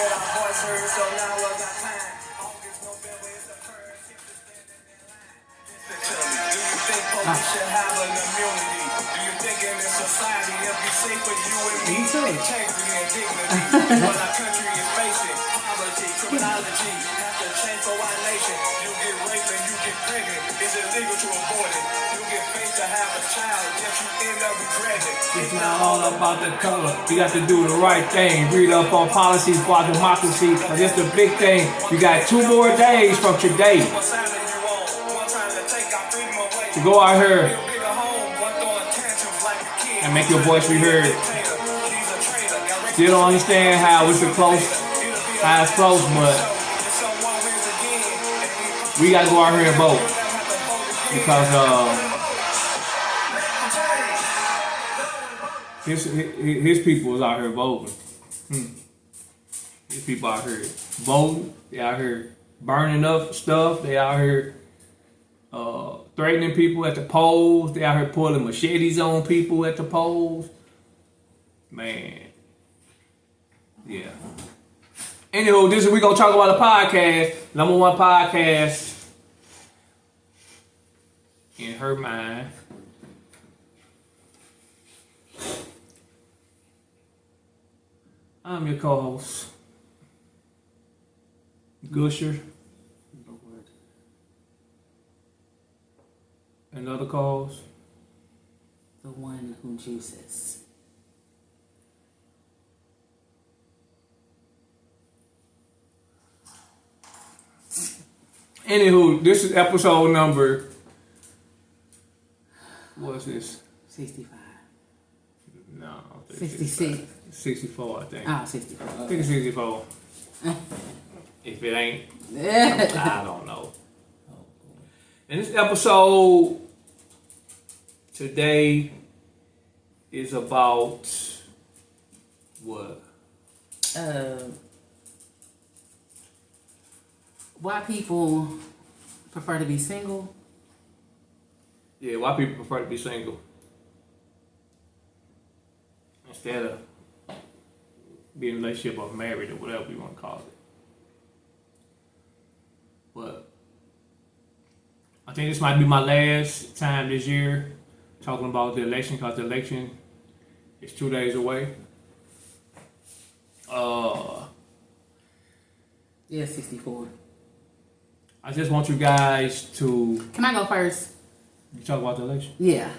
get our voice heard, so now was our time. August, November is the first. Keep us standing in line. Listen to me. Do you think police should have an immunity? Do you think in this society it'll be safe for you and me? Integrity and dignity. What our country is facing. Poverty, criminality. Have to change for our nation. You get raped and you get pregnant. Is it legal to abort it? You get paid to have a child, yet you end up regretting. It's not all about the color. You got to do the right thing. Read up on policies for our democracy. Cause it's the big thing. You got 2 more days from today to go out here and make your voice be heard. Still don't understand how it's close, but we gotta go out here and vote because his people is out here voting. His people out here voting. They out here burning up stuff. They out here threatening people at the polls. They out here pulling machetes on people at the polls. Man. Yeah. Anywho, this is we gonna talk about a podcast. #1 podcast in her mind. I'm your co-host, Gusher. Another cause. The one who juices. Anywho, this is episode number. What's this? 65. No, 66. 64, I think. Oh, 64. I think it's 64. If it ain't, I don't know. And this episode today is about what? Why people prefer to be single? Yeah, why people prefer to be single instead of being in a relationship or married or whatever you want to call it. But I think this might be my last time this year talking about the election because the election is 2 days away. Yeah, 64. I just want you guys to... Can I go first? You talk about the election? Yeah.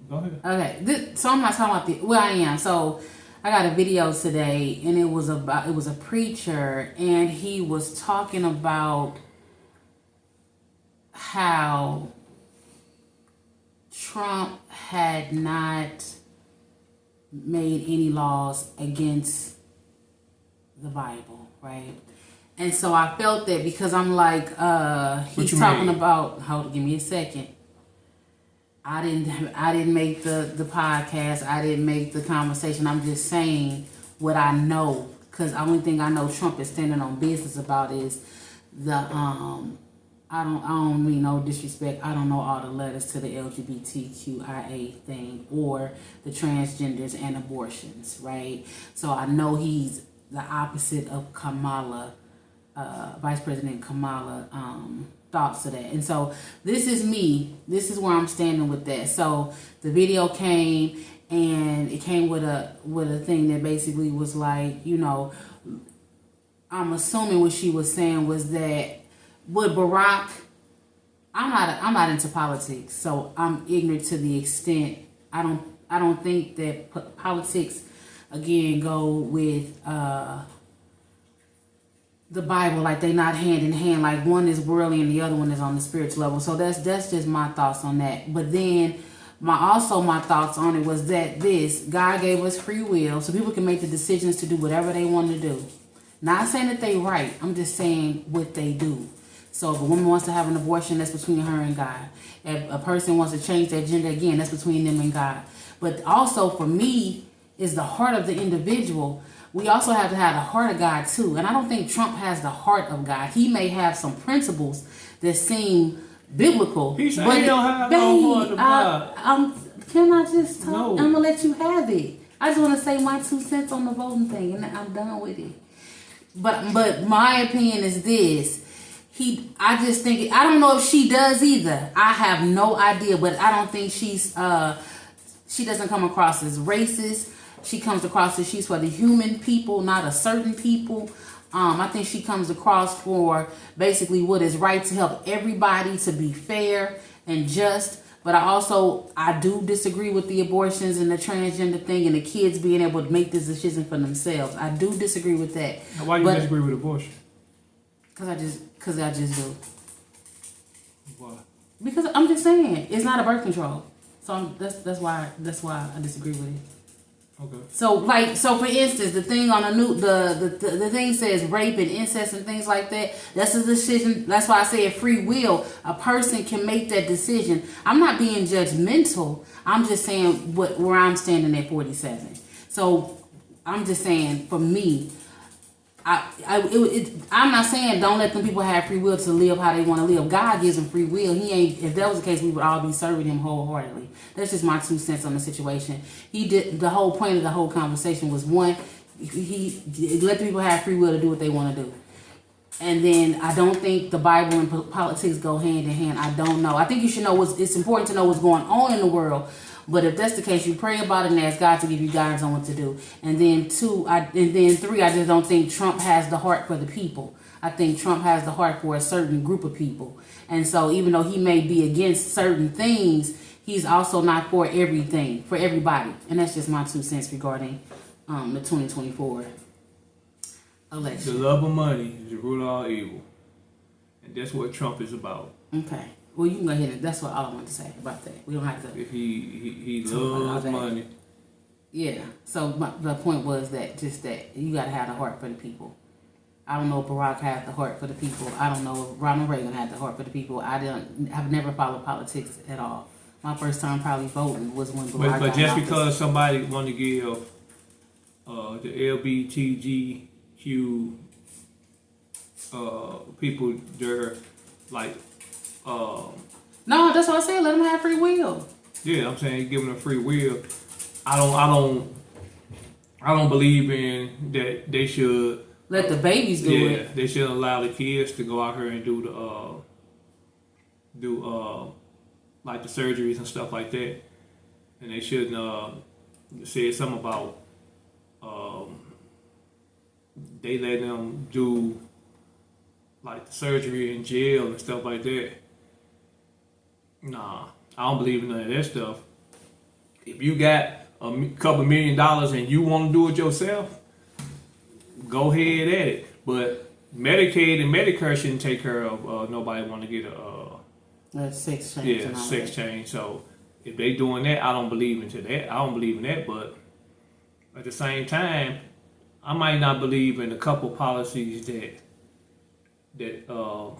Go ahead. Okay. So I'm not talking about I am. So I got a video today and it was a preacher and he was talking about how Trump had not made any laws against the Bible, right? And so I felt that because I'm like, he's talking about, give me a second. I didn't make the podcast. I didn't make the conversation. I'm just saying what I know. Because the only thing I know Trump is standing on business about is the, I don't mean no disrespect. I don't know all the letters to the LGBTQIA thing or the transgenders and abortions, right? So I know he's the opposite of Kamala, Vice President Kamala, thoughts of that. And so this is me. This is where I'm standing with that. So the video came and it came with a thing that basically was like, you know, I'm assuming what she was saying was that with Barack, I'm not into politics, so I'm ignorant to the extent I don't think that politics again go with the Bible, like they not hand in hand, like one is worldly and the other one is on the spiritual level. So that's just my thoughts on that. But then my thoughts on it was that God gave us free will so people can make the decisions to do whatever they want to do. Not saying that they right, I'm just saying what they do. So if a woman wants to have an abortion, that's between her and God. If a person wants to change their gender, again, that's between them and God. But also for me is the heart of the individual. We also have to have the heart of God too. And I don't think Trump has the heart of God. He may have some principles that seem biblical. He said he don't have no heart of God. Can I just talk? No. I'm going to let you have it. I just want to say my 2 cents on the voting thing and I'm done with it. But my opinion is this. I just think, I don't know if she does either. I have no idea, but I don't think she doesn't come across as racist. She comes across as she's for the human people, not a certain people. I think she comes across for basically what is right to help everybody to be fair and just. But I do disagree with the abortions and the transgender thing and the kids being able to make this decision for themselves. I do disagree with that. Why do you disagree with abortion? Because I just do. Why? Because I'm just saying it's not a birth control. So that's why I disagree with it. Okay. So for instance, the thing on the thing says rape and incest and things like that. That's a decision. That's why I say free will. A person can make that decision. I'm not being judgmental. I'm just saying where I'm standing at 47. So I'm just saying for me, I'm not saying don't let them people have free will to live how they want to live. God gives them free will. He ain't. If that was the case, we would all be serving Him wholeheartedly. That's just my 2 cents on the situation. He did. The whole point of the whole conversation was one. He let the people have free will to do what they want to do. And then I don't think the Bible and politics go hand in hand. I don't know. I think you should know it's important to know what's going on in the world. But if that's the case, you pray about it and ask God to give you guidance on what to do. And then three, I just don't think Trump has the heart for the people. I think Trump has the heart for a certain group of people. And so even though he may be against certain things, he's also not for everything, for everybody. And that's just my 2 cents regarding the 2024 election. The love of money is the root of all evil. And that's what Trump is about. Okay. Well, you can go ahead and that's what all I want to say about that. We don't have to. If he loves money. Yeah. So the point was that you got to have the heart for the people. I don't know if Barack had the heart for the people. I don't know if Ronald Reagan had the heart for the people. I've never followed politics at all. My first time probably voting was when Barack. But just because somebody want to give the LGBTQ people their like. No, that's what I said. Let them have free will. Yeah, I'm saying giving them free will. I don't believe in that. They should let the babies do it. Yeah, they should allow the kids to go out here and do like the surgeries and stuff like that. And they shouldn't say something about they let them do like the surgery in jail and stuff like that. Nah, I don't believe in none of that stuff. If you got a couple $1 million and you want to do it yourself, go ahead at it. But Medicaid and Medicare shouldn't take care of nobody want to get a sex change. Yeah, sex change. So if they doing that, I don't believe into that. I don't believe in that. But at the same time, I might not believe in a couple policies that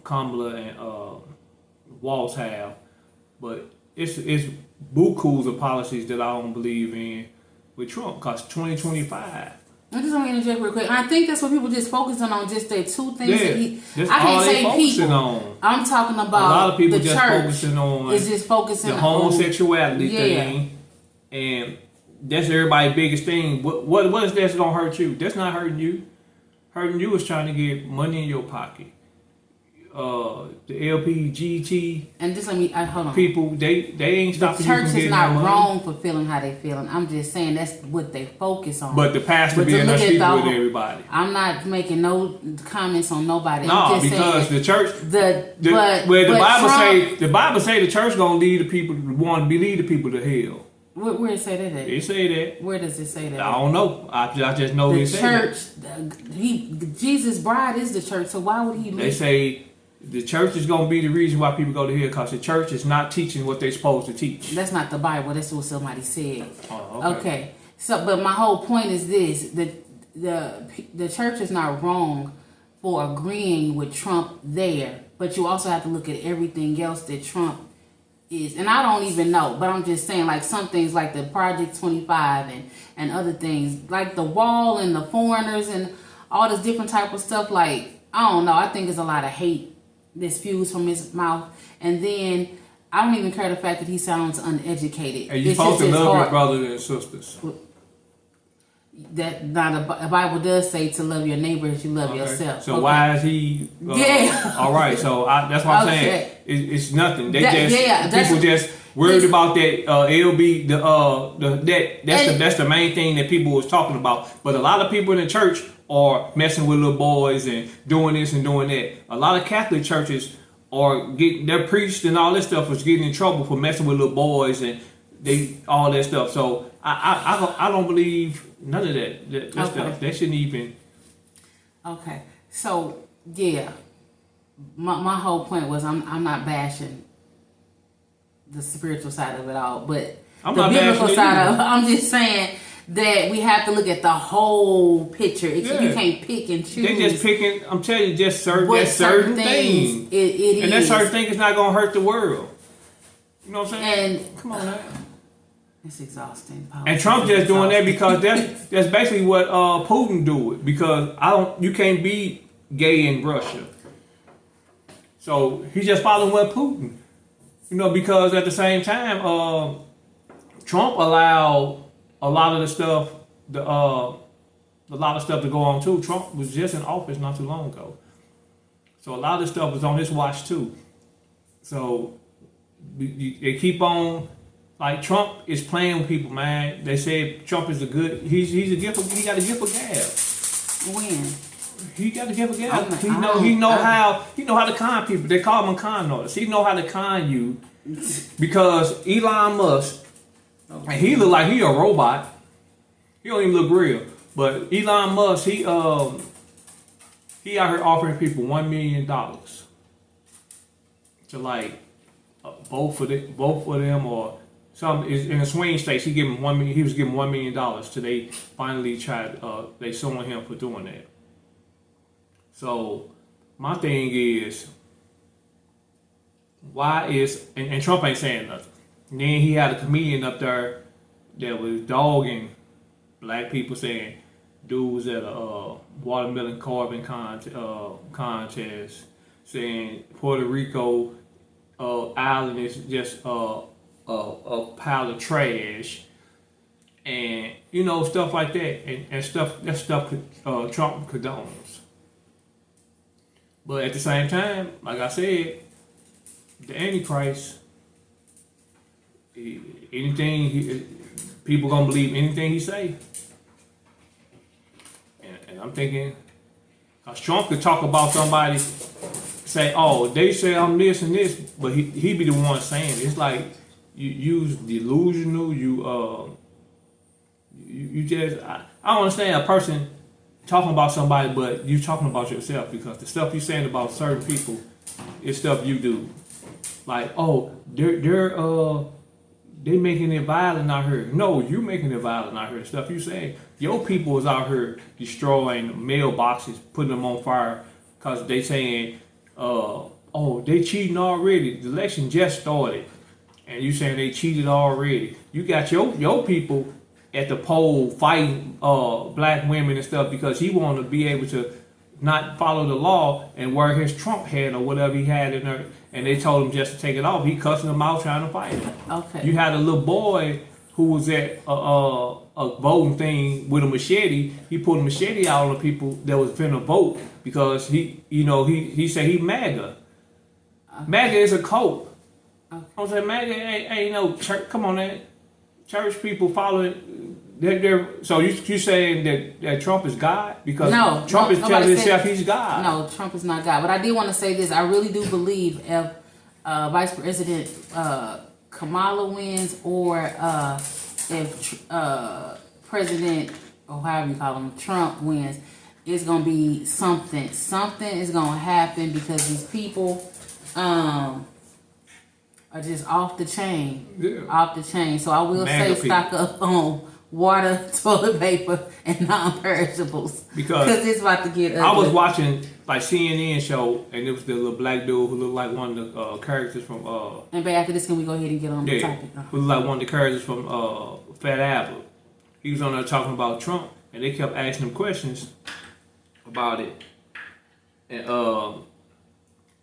Kamala and Walz have. But it's bukus of policies that I don't believe in with Trump, because 2025. I just want to interject real quick. And I think that's what people just focusing on, just that two things. Yeah, I can't say people. On. I'm talking about a lot of people the just church focusing on is just focusing the homosexuality on, thing, and that's everybody's biggest thing. What is that's gonna hurt you? That's not hurting you. Hurting you is trying to get money in your pocket. The LPGT and just let me hold on. People they ain't stopping you from getting money. The church is not wrong for feeling how they feeling. I'm just saying that's what they focus on. But the pastor being us people with everybody. I'm not making no comments on nobody. No, I'm just because saying the church. The Bible say the church gonna lead the people want to lead the people to hell. Where it say that at? It say that. Where does it say that? I don't know. I just know the it church. say that. Jesus' bride is the church. So why would he? They say the church is going to be the reason why people go to hell, because the church is not teaching what they're supposed to teach. That's not the Bible. That's what somebody said. Oh, okay. So, but my whole point is this: the church is not wrong for agreeing with Trump there, but you also have to look at everything else that Trump is. And I don't even know, but I'm just saying, like some things like the Project 25 and other things, like the wall and the foreigners and all this different type of stuff. Like I don't know. I think there's a lot of hate that spews from his mouth, and then I don't even care the fact that he sounds uneducated. And you're supposed to love your brothers and sisters. that now the Bible does say to love your neighbor as you love yourself. So why is he? All right. So that's what I'm saying. It's nothing. People just worried about that. LB that's the main thing that people was talking about. But a lot of people in the church are messing with little boys and doing this and doing that. A lot of Catholic churches are getting their priests and all this stuff was getting in trouble for messing with little boys and all that stuff. So I don't believe none of that stuff. That shouldn't even. Okay. So yeah, my whole point was I'm not bashing the spiritual side of it all, but the biblical side of it, I'm just saying that we have to look at the whole picture. You can't pick and choose. They just picking. I'm telling you, just certain things. And that certain thing is not gonna hurt the world. You know what I'm saying? And come on, man. It's exhausting. And Trump just doing that because that's basically what Putin do it, because you can't be gay in Russia. So he's just following what Putin. Because at the same time, Trump allowed a lot of the stuff, a lot of stuff to go on too. Trump was just in office not too long ago, so a lot of the stuff was on his watch too. So they keep on. Like Trump is playing with people, man. They say Trump is he's a gift. He got a gift of gab. When? He got a gift of gab. He know how to con people. They call him a con artist. He know how to con you because Elon Musk, and he look like he a robot. He don't even look real. But Elon Musk, he out here offering people $1 million to like vote for them or. Some is in the swing states. He was given $1 million till they finally tried. They suing him for doing that. So my thing is, why is and Trump ain't saying nothing. And then he had a comedian up there that was dogging black people, saying dudes at a watermelon carving contest, saying Puerto Rico island is just a pile of trash, and stuff like that, and stuff Trump condones. But at the same time, like I said, the Antichrist, people gonna believe anything he say, and I'm thinking, cause Trump could talk about somebody, say, oh, they say I'm this and this, but he be the one saying it. It's like. You delusional. You just I don't understand a person talking about somebody, but you talking about yourself, because the stuff you saying about certain people is stuff you do. Like, oh, they making it violent out here. No, you making it violent out here. Stuff you saying. Your people is out here destroying mailboxes, putting them on fire, cause they saying, oh, they cheating already. The election just started. And you saying they cheated already. You got your people at the poll fighting black women and stuff because he wanted to be able to not follow the law and wear his Trump hat or whatever he had in there. And they told him just to take it off. He cussing them out trying to fight it. Okay. You had a little boy who was at a voting thing with a machete. He pulled a machete out on the people that was finna vote because he said he MAGA. Okay. MAGA is a cult. Okay. I'm saying, man, ain't no church. Come on, man. Church people following. So you saying that Trump is God? Because Trump is telling himself he's God. No, Trump is not God. But I did want to say this. I really do believe if Vice President Kamala wins, or if President, or however you call him, Trump wins, it's gonna be something. Something is gonna happen because these people. Are just off the chain. Yeah. Off the chain. So I will say stock up on water, toilet paper, and non-perishables. Because it's about to get ugly. I was watching like CNN show, and it was the little black dude who looked like one of the characters from and after this, can we go ahead and get on the topic? Who looked like one of the characters from Fat Albert. He was on there talking about Trump, and they kept asking him questions about it. And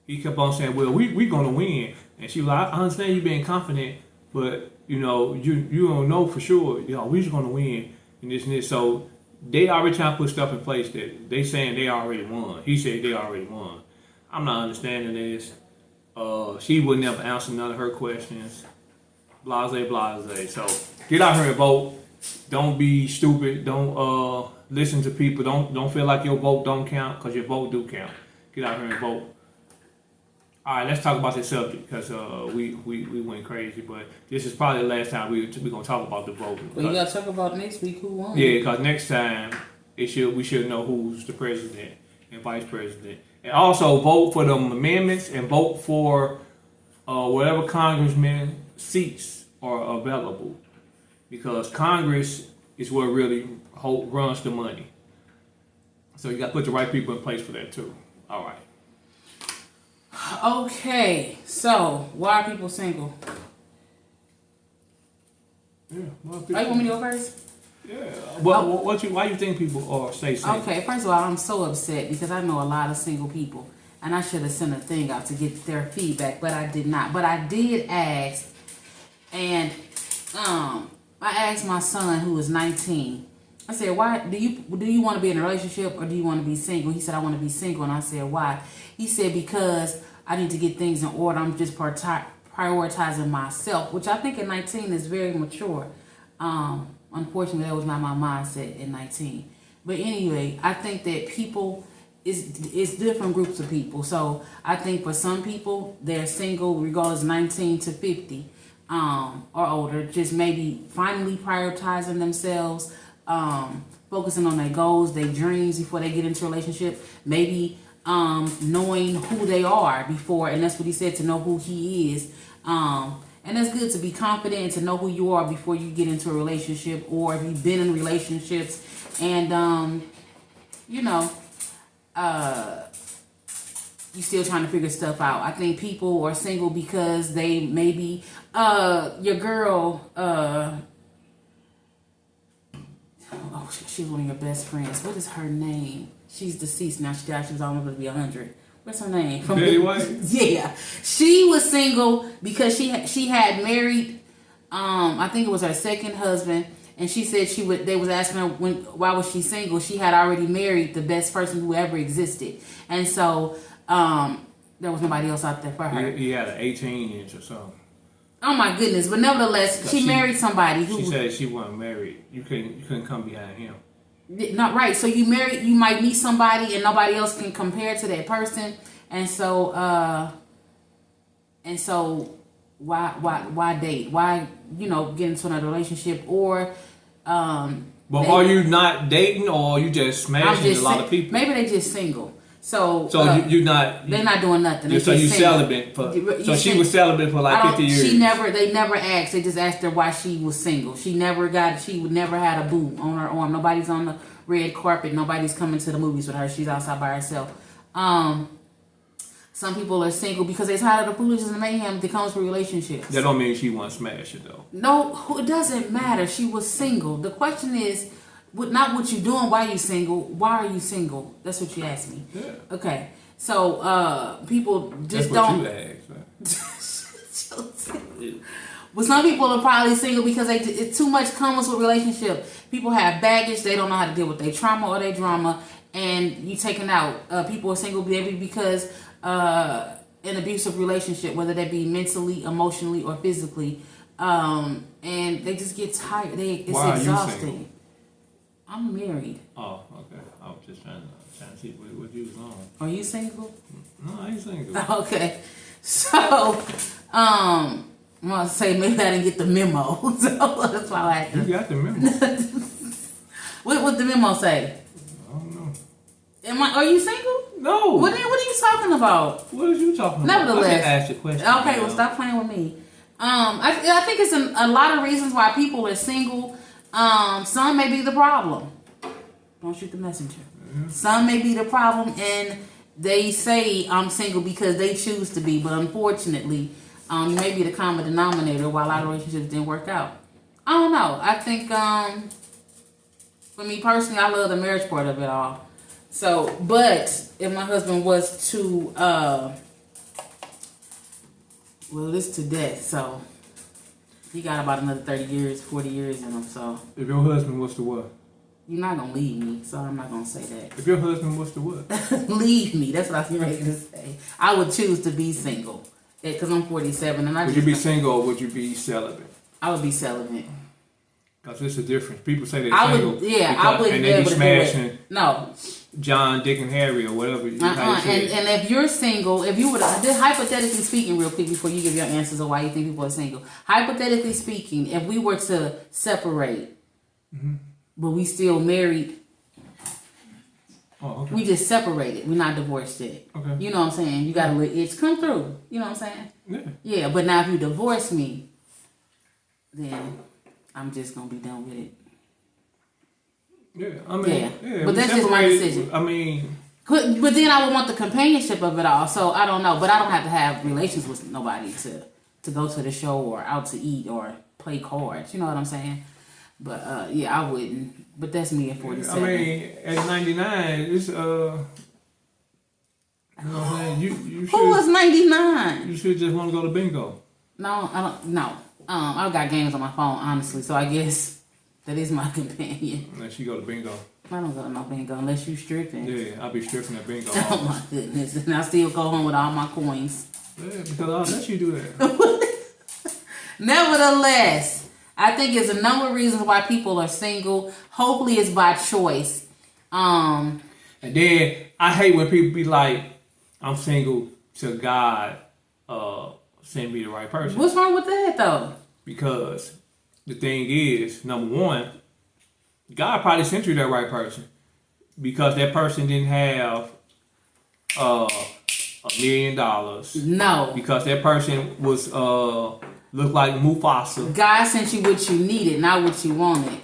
he kept on saying, well, we gonna win. And she was like, I understand you being confident, but you don't know for sure. We just gonna win and this and this. So they already trying to put stuff in place that they saying they already won. He said they already won. I'm not understanding this. She would never answer none of her questions. Blase, blase. So get out here and vote. Don't be stupid. Don't listen to people. Don't feel like your vote don't count, because your vote do count. Get out here and vote. All right, let's talk about this subject, because we went crazy, but this is probably the last time we're gonna talk about the voting. Well, you gotta talk about next week who won. Yeah, because next time we should know who's the president and vice president, and also vote for them amendments and vote for whatever congressman seats are available, because Congress is what really runs the money. So you got to put the right people in place for that too. All right. Okay, so why are people single? Yeah. Well, You want me to go first? Yeah. Why you think people are stay single? Okay, first of all, I'm so upset because I know a lot of single people, and I should have sent a thing out to get their feedback, but I did not. But I did ask, and I asked my son, who is 19. I said, "Why do you want to be in a relationship, or do you want to be single?" He said, "I want to be single," and I said, "Why?" He said, "Because I need to get things in order. I'm just prioritizing myself," which I think at 19 is very mature. Unfortunately, that was not my mindset at 19. But anyway, I think that people it's different groups of people. So I think for some people, they're single regardless 19 to 50 or older, just maybe finally prioritizing themselves, focusing on their goals, their dreams before they get into a relationship, maybe knowing who they are before, and that's what he said, to know who he is. And that's good, to be confident and to know who you are before you get into a relationship, or if you've been in relationships and you still trying to figure stuff out. I think people are single because they maybe your girl she's one of your best friends. What is her name? She's deceased now. She died. She was almost going to be 100. What's her name? Betty White? Yeah. She was single because she had married, I think it was her second husband, and she said they was asking her why was she single? She had already married the best person who ever existed. And so there was nobody else out there for her. He had an 18-inch or something. Oh my goodness. But nevertheless, she married somebody who... She said she wasn't married. You couldn't come behind him. Not right. So you might meet somebody and nobody else can compare to that person, and so why date? Why get into another relationship? Or but are you not dating, or you just smashing a lot of people? Maybe they just single. So you're not. They're not doing nothing. So you celibate for. So she was celibate for like 50 years. They never asked. They just asked her why she was single. She never had a boo on her arm. Nobody's on the red carpet. Nobody's coming to the movies with her. She's outside by herself. Some people are single because they're tired of the foolishness and mayhem that comes with relationships. That don't mean she wasn't smashing though. No, it doesn't matter. She was single. The question is, not what you doing, why you single. Why are you single? That's what you asked me. Yeah. Okay. So people just That's don't. What you asked, right? Well, some people are probably single because it's too much comes with relationship. People have baggage. They don't know how to deal with their trauma or their drama, and you taking out. People are single maybe because an abusive relationship, whether that be mentally, emotionally, or physically, and they just get tired. It's Why exhausting. Are you single? I'm married. Oh, okay. I was just trying to see what you was on. Are you single? No, I ain't single. Okay, so I'm gonna say maybe I didn't get the memo, so that's why I had to. You got the memo. What the memo say? I don't know. Are you single? No. What are you talking about? What are you talking about? Nevertheless, I just asked you a question. Okay, well, stop playing with me. I think it's a lot of reasons why people are single. Some may be the problem. Don't shoot the messenger. Mm-hmm. Some may be the problem, and they say I'm single because they choose to be. But unfortunately, you may be the common denominator why a lot of relationships didn't work out. I don't know. I think for me personally, I love the marriage part of it all. So, but if my husband was to, this to death, so he got about another 30 years, 40 years in him, so. If your husband was to what? You're not gonna leave me, so I'm not gonna say that. If your husband was to what? Leave me. That's what I was ready to say. I would choose to be single because I'm 47, and Would you be single or would you be celibate? I would be celibate. Because it's a difference. People say they're I single. would, yeah, I wouldn't and be they able be to smashing do it. No. John, Dick, and Harry or whatever. And if you're single, if you would, hypothetically speaking, real quick before you give your answers of why you think people are single, hypothetically speaking, if we were to separate, but we still married, okay. we just separated. We're not divorced yet. Okay. You know what I'm saying? You gotta let it come through. You know what I'm saying? Yeah. Yeah, but now if you divorce me, then I'm just gonna be done with it. Yeah, I mean, yeah. But that's just my decision. I mean, but then I would want the companionship of it all. So I don't know, but I don't have to have relations with nobody to go to the show or out to eat or play cards. You know what I'm saying? But yeah, I wouldn't. But that's me at 47. I mean, at 99, it's you know what I'm saying? You should. Who was 99? You should just want to go to bingo. No, I don't. No, I've got games on my phone, honestly. So I guess that is my companion. Unless you go to bingo. I don't go to no bingo unless you stripping. Yeah, I'll be stripping at bingo. Oh my goodness! And I still go home with all my coins. Yeah, because I'll let you do that. Nevertheless, I think it's a number of reasons why people are single. Hopefully, it's by choice. And then I hate when people be like, "I'm single till God send me the right person." What's wrong with that though? Because the thing is, number one, God probably sent you that right person because that person didn't have $1 million. No. Because that person was looked like Mufasa. God sent you what you needed, not what you wanted.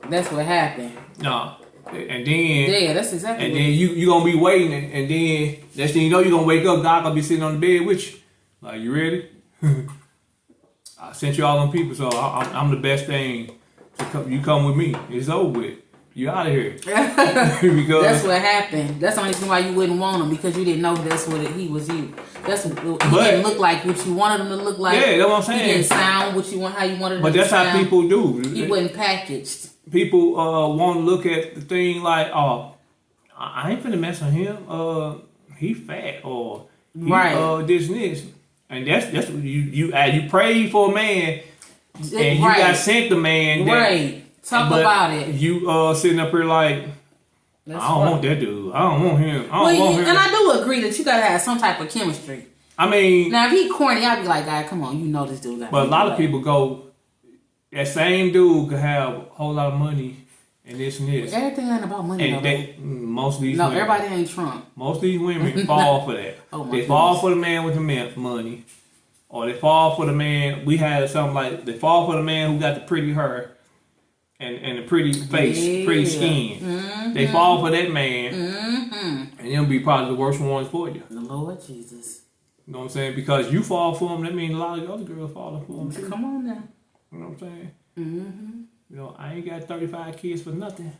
That's what happened. No. And then yeah, that's exactly. And then you gonna be waiting, and then next thing you know, you gonna wake up. God gonna be sitting on the bed with you. Like, you ready? I sent you all them people, so I'm the best thing. To come, you come with me. It's over with. You out of here. Because that's what happened. That's the only reason why you wouldn't want him, because you didn't know that's what he was you. He didn't look like what you wanted him to look like. Yeah, that's what I'm saying. He didn't sound what you want, how you wanted him but to sound. But that's how people do. He wasn't packaged. People want to look at the thing like, oh, I ain't finna mess with him. He fat or he, right. This and this, and that's what you prayed for a man, and you got sent the man. Right. Talk about it. You sitting up here like, I don't want that dude. I don't want him. I don't want him. And I do agree that you gotta have some type of chemistry. I mean, now if he corny, I'd be like, God, come on, you know this dude. But a lot of people go, that same dude could have a whole lot of money and this and this. Everything ain't about money. And most of these women, everybody ain't Trump. Most of these women fall for that. Oh my they goodness. fall for the man with the money, or they fall for the man. We had something like they fall for the man who got the pretty hair and the pretty face, pretty skin. Mm-hmm. They fall for that man, and they'll be probably the worst ones for you. The Lord Jesus. You know what I'm saying? Because you fall for him, that means a lot of the other girls falling for him too. Come on now. You know what I'm saying? Mm-hmm. You know, I ain't got 35 kids for nothing.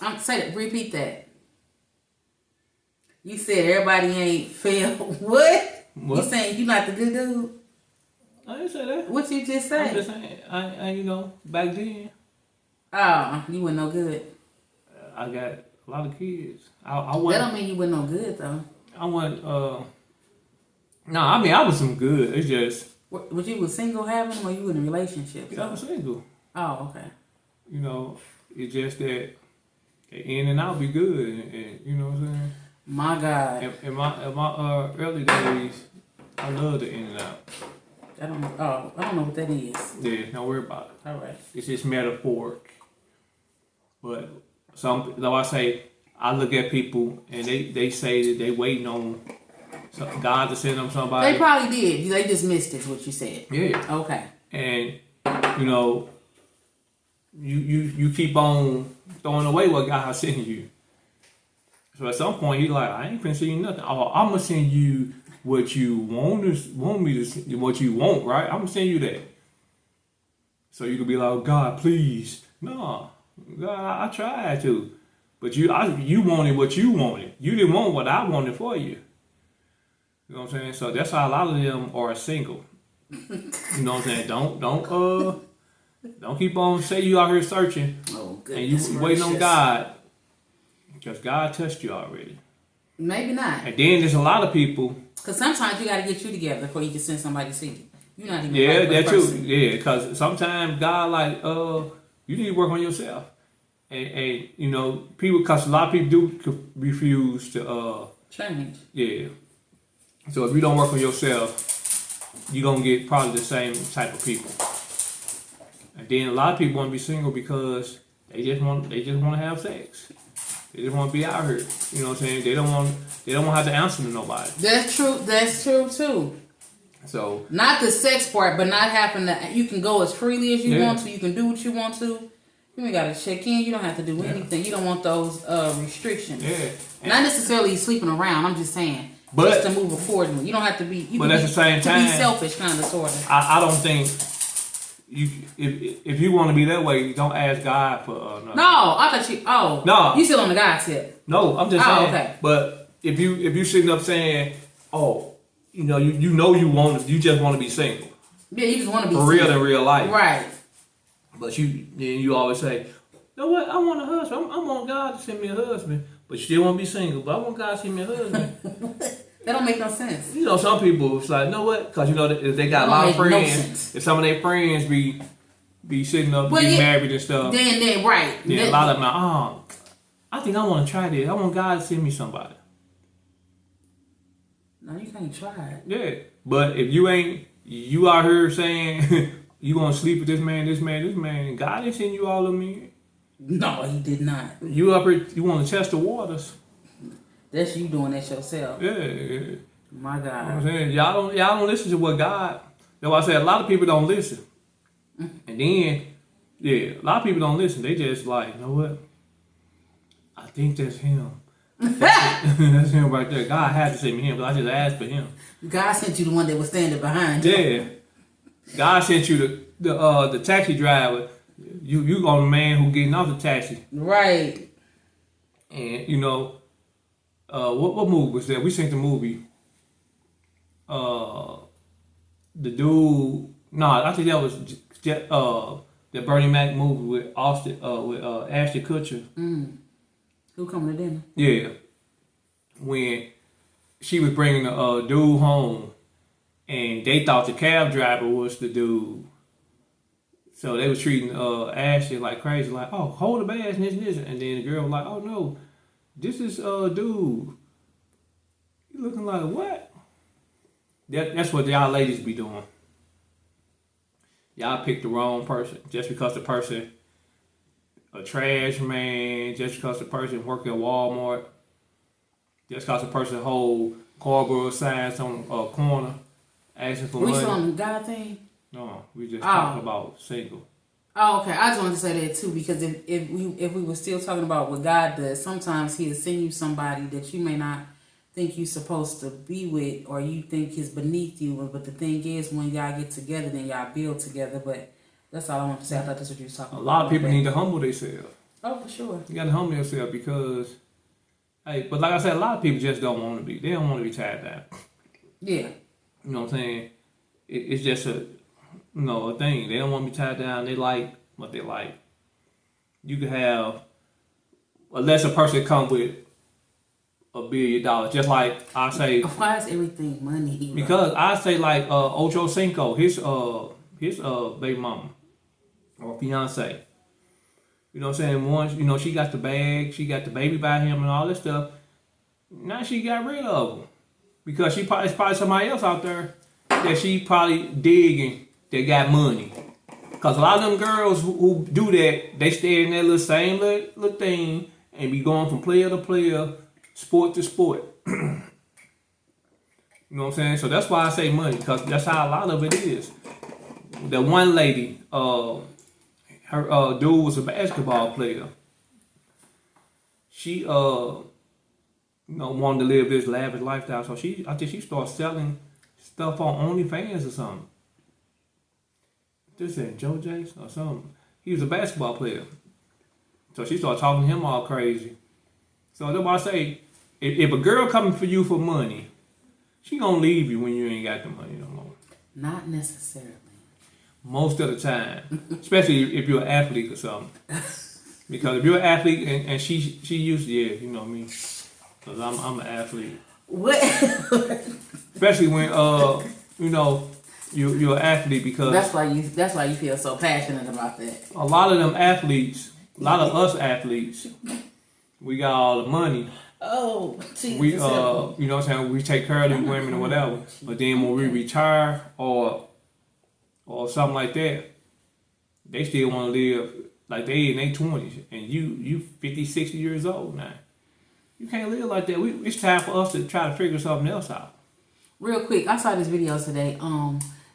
Repeat that. You said everybody ain't failed. What? You saying you not the good dude? I didn't say that. What you just say? I'm just saying, I you know, back then. Oh, you weren't no good. I got a lot of kids. I that don't mean you weren't no good though. I wasn't. No, I mean I was some good. It's just. Was you single having them or you in a relationship? Yeah, I was single. Oh, okay. You know, it's just that in and out be good, and you know what I'm saying. My God. In my early days, I loved the in and out. I don't know what that is. Yeah, don't worry about it. All right. It's just metaphoric. But though I say, I look at people and they say that they waiting on God to send them somebody. They probably did. They just missed it, what you said. Yeah. Okay. And you know, you keep on throwing away what God has sent you. So at some point, He's like, I ain't finna send you nothing. Oh, I'm gonna send you what you want me to, what you want, right? I'm gonna send you that. So you could be like, oh, God, please. No, God, I tried to, but you wanted what you wanted. You didn't want what I wanted for you. You know what I'm saying? So that's how a lot of them are single. You know what I'm saying? Don't keep on saying you out here searching. Oh and you waiting on God, because God touched you already. Maybe not. And then there's a lot of people. Because sometimes you got to get you together before you can send somebody to see you. You're not even Yeah, right for the that's true. person. Yeah, because sometimes God like, you need to work on yourself. And you know, people, because a lot of people do refuse to change. Yeah. So if you don't work on yourself, you're gonna get probably the same type of people. And then a lot of people want to be single because they just want to have sex. They just want to be out here. You know what I'm saying? They don't want to have to answer to nobody. That's true. That's true too. So not the sex part, but not having to. You can go as freely as you want to. You can do what you want to. You ain't gotta check in. You don't have to do anything. You don't want those restrictions. Yeah. Not necessarily sleeping around. I'm just saying. But just to move accordingly. You don't have to be. You but at the same time, be selfish, kind of, sort of. I don't think you. If you want to be that way, don't ask God for. No, I thought you. Oh, no, you still on the God tip. No, I'm just saying. Okay. But if you sitting up saying, oh, you know you just want to be single. Yeah, you just want to be for single. real in real life, right? But you always say, you know what? I want a husband. I want God to send me a husband. But you still want to be single. But I want God to send me a husband. That don't make no sense. You know, some people, it's like, you know what? Because, you know, if they got a lot of friends, if some of their friends be sitting up, be married and stuff. Then right. Yeah, a lot of them are, I think I want to try this. I want God to send me somebody. No, you can't try it. Yeah. But if you out here saying, you going to sleep with this man, and God didn't send you all of me. No, he did not. You up here, you want to test the waters. That's you doing that yourself. Yeah. My God. You know what I'm saying? Y'all don't listen to what God. That's why I say a lot of people don't listen. And then, a lot of people don't listen. They just like, you know what? I think that's him. That's him right there. God had to send me him, but I just asked for him. God sent you the one that was standing behind you. Yeah. God sent you the taxi driver. You on the man who getting off the taxi. Right. And you know, what movie was that? We seen the movie. The dude. No, I think that was the Bernie Mac movie with Ashton Kutcher. Who coming to dinner? Yeah. When she was bringing the dude home, and they thought the cab driver was the dude. So they was treating Ashley like crazy, like, oh, hold the bags and this. And then the girl was like, oh no, this is dude. You looking like what? That's what y'all ladies be doing. Y'all pick the wrong person just because the person a trash man, just because the person work at Walmart, just because the person hold cardboard signs on a corner asking for money. We still on the God thing? No, we just talking about single. Oh, okay. I just wanted to say that too, because if we were still talking about what God does, sometimes He'll send you somebody that you may not think you're supposed to be with, or you think is beneath you. But the thing is, when y'all get together, then y'all build together. But that's all I want to say. I thought that's what you were talking about. A lot of people need to humble themselves. Oh, for sure. You got to humble yourself because, hey, but like I said, a lot of people just don't want to be. They don't want to be tied down. Yeah. You know what I'm saying? It's just a thing. They don't want to be tied down. They like what they like. You could have, unless a person come with $1 billion, just like I say. Why is everything money? Because I say like Ocho Cinco, his baby mama or fiance. You know what I'm saying? Once she got the bag, she got the baby by him and all this stuff. Now she got rid of him because it's probably somebody else out there that she probably digging that got money. Because a lot of them girls who do that, they stay in that same little thing and be going from player to player, sport to sport. You know what I'm saying? So that's why I say money, because that's how a lot of it is. The one lady, her dude was a basketball player. She wanted to live this lavish lifestyle, so I think she started selling stuff on OnlyFans or something. This ain't Joe Jace or something. He was a basketball player. So she started talking to him all crazy. So that's why I say, if a girl coming for you for money, she gonna leave you when you ain't got the money no more. Not necessarily. Most of the time. Especially if you're an athlete or something. Because if you're an athlete and she used to, yeah, you know what I mean. Because I'm an athlete. What? Especially when you know you're an athlete because That's why you feel so passionate about that. a lot of them athletes, a lot of us athletes, we got all the money. Oh, Jesus. We you know what I'm saying, we take care of these women or whatever. But then when we retire or something like that, they still want to live like they in their 20s, and you 50, 60 years old now. You can't live like that. It's time for us to try to figure something else out. Real quick, I saw this video today.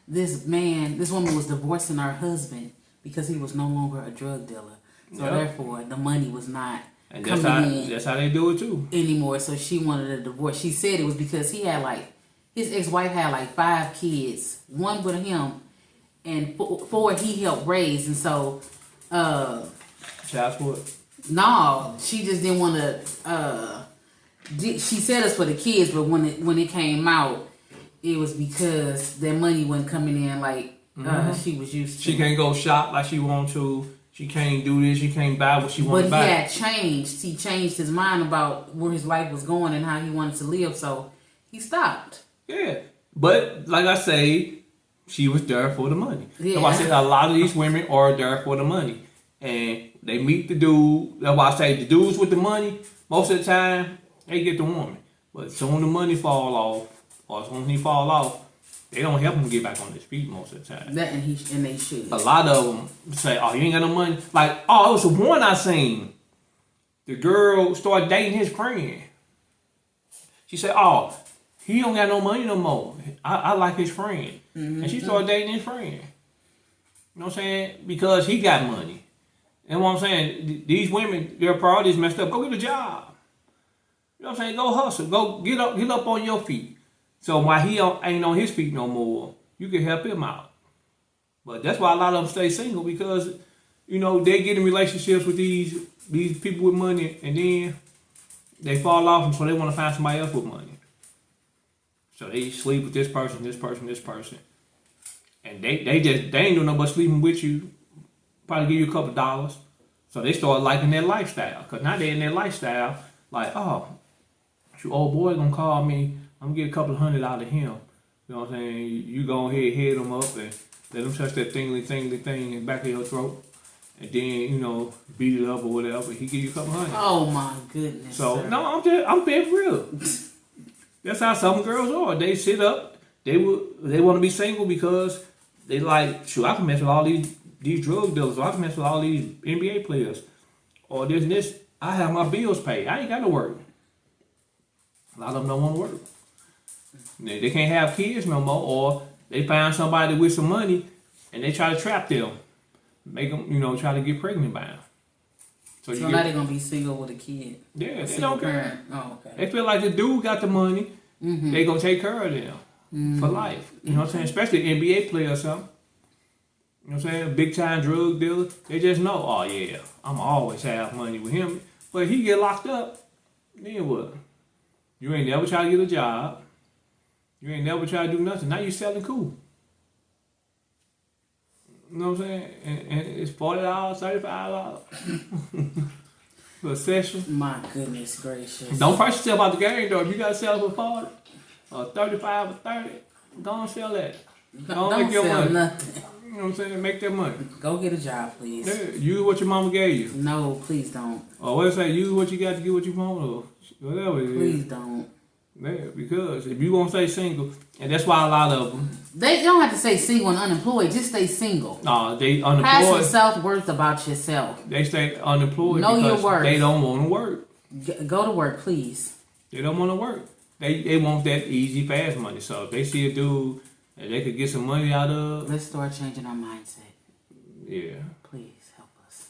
This woman was divorcing her husband because he was no longer a drug dealer. So therefore, the money was not coming in. That's how they do it too. Anymore. So she wanted a divorce. She said it was because he had his ex-wife had 5 kids, 1 with him, and 4 he helped raise. And so, child support. no, she just didn't want to. She said it's for the kids, but when it came out, it was because their money wasn't coming in she was used to. She can't go shop like she want to. She can't do this. She can't buy what she want to buy. But he had changed. He changed his mind about where his life was going and how he wanted to live, so he stopped. Yeah, but like I say, she was there for the money. Yeah. That's why I said a lot of these women are there for the money, and they meet the dude. That's why I say the dudes with the money most of the time they get the woman, but soon the money fall off, or soon he fall off, they don't help him get back on his feet most of the time. That and they should. A lot of them say, "Oh, you ain't got no money." Like, it was one I seen. The girl started dating his friend. She said, "Oh, he don't got no money no more. I like his friend." Mm-hmm. And she started dating his friend. You know what I'm saying? Because he got money. And what I'm saying, these women, their priorities messed up. Go get a job. You know what I'm saying? Go hustle. Go get up on your feet. So while he ain't on his feet no more, you can help him out. But that's why a lot of them stay single, because, you know, they get in relationships with these people with money, and then they fall off, and so they want to find somebody else with money. So they sleep with this person, and they ain't doing nothing but sleeping with you. Probably give you a couple dollars. So they start liking their lifestyle, because now they're in their lifestyle. Like, oh, your old boy gonna call me. I'm gonna get a couple $100 out of him. You know what I'm saying? You go ahead, head him up, and let him touch that thing in the back of your throat, and then, you know, beat it up or whatever. He give you a couple $100. Oh my goodness. So sir. no, I'm being real. That's how some girls are. They sit up. They want to be single because they like, shoot, I can mess with all these drug dealers, or I can mess with all these NBA players, or this. I have my bills paid. I ain't got to work. A lot of them don't want to work. They can't have kids no more, or they find somebody with some money and they try to trap them, make them, you know, try to get pregnant by them. So now they're gonna be single with a kid. Yeah, they don't care. Parent. Oh, okay. They feel like the dude got the money. Mm-hmm. They gonna take care of them for life. You know what I'm saying? Especially NBA player or something. You know what I'm saying? Big time drug dealer. They just know, oh yeah, I'm always have money with him. But he get locked up, then what? You ain't never try to get a job. You ain't never try to do nothing. Now you selling cool. You know what I'm saying? And it's $40, $35 for a session. My goodness gracious. Don't price yourself out the game though. If you gotta sell it for 40 or 35 or 30, go and sell that. Don't make your sell money. nothing. You know what I'm saying? Make that money. Go get a job, please. Yeah, use what your mama gave you. No, please don't. Or what it say? Use what you got to get what you want, or whatever it is. Please don't. Yeah, because if you gonna stay single, and that's why a lot of them. They don't have to say single and unemployed. Just stay single. No, they unemployed. Have some self-worth about yourself. They stay unemployed Know because your worth. they don't want to work. Go to work, please. They don't want to work. They want that easy, fast money. So if they see a dude that they could get some money out of, let's start changing our mindset. Yeah. Please help us.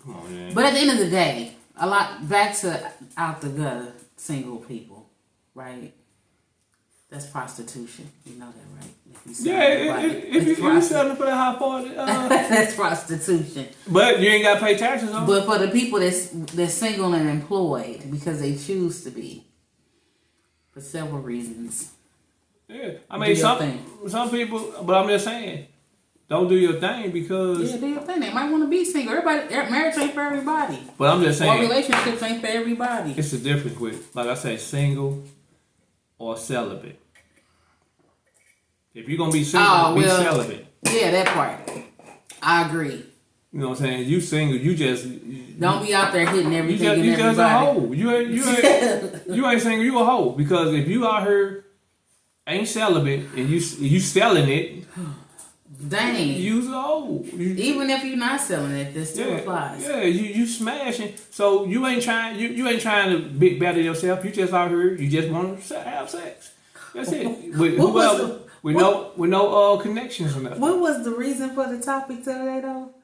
Come on, man. But at the end of the day, back to out the gutter single people, right? That's prostitution. You know that, right? If you're selling for the high party, that's prostitution. But you ain't got to pay taxes on it. But for the people that's single and employed because they choose to be, for several reasons. Yeah, I mean some people, but I'm just saying, don't do your thing because. Yeah, do your thing. They might want to be single. Marriage ain't for everybody. But I'm just saying. Or relationships ain't for everybody. It's the difference with, like I say, single or celibate. If you're gonna be single, be celibate. Yeah, that part. I agree. You know what I'm saying? You single, you just don't be out there hitting everything. You just a hoe. You ain't single. You a hoe because if you out here ain't celibate and you selling it, dang, you's a hoe. Even if you're not selling it, this still applies. Yeah, you smashing. So you ain't trying. You ain't trying to be better yourself. You just out here. You just want to have sex. That's it. With whoever. With no connections or nothing. What was the reason for the topic today, though?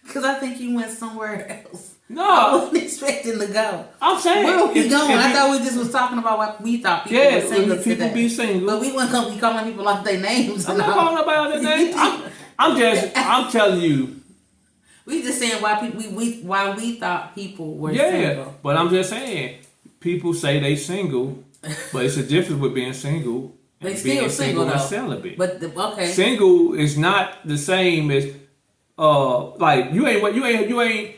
Because I think you went somewhere else. No, I wasn't expecting to go. I'm saying, where were we going? I thought we just was talking about what we thought people were single people today. be single, but we weren't gonna be calling people off their names. I'm not calling about their names. I'm telling you. We just saying why we thought people were single. But I'm just saying, people say they single, but it's a difference with being single. They still single though. Celibate. But single is not the same as like you ain't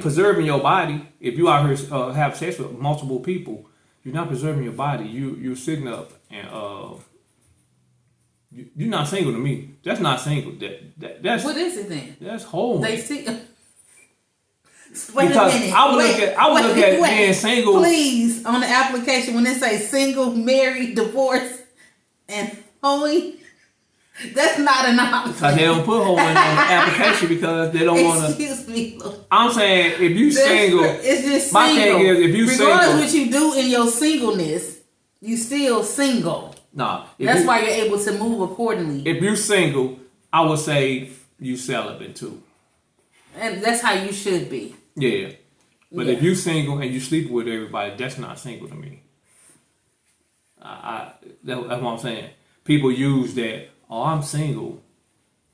preserving your body if you out here have sex with multiple people. You're not preserving your body. You're sitting up and you're not single to me. That's not single. That's what is it then? That's whole. They see. Wait a minute. I would look at being single. Please, on the application when it says single, married, divorced, and holy, that's not an option. Because they don't put holy on the application because they don't want to. Excuse me. I'm saying if you single, it's just my single. thing is if you single, regardless what you do in your singleness, you still single. Nah, that's why you're able to move accordingly. If you single, I would say you celibate too. And that's how you should be. Yeah. But if you single and you sleep with everybody, that's not single to me. That's what I'm saying. People use that, oh, I'm single,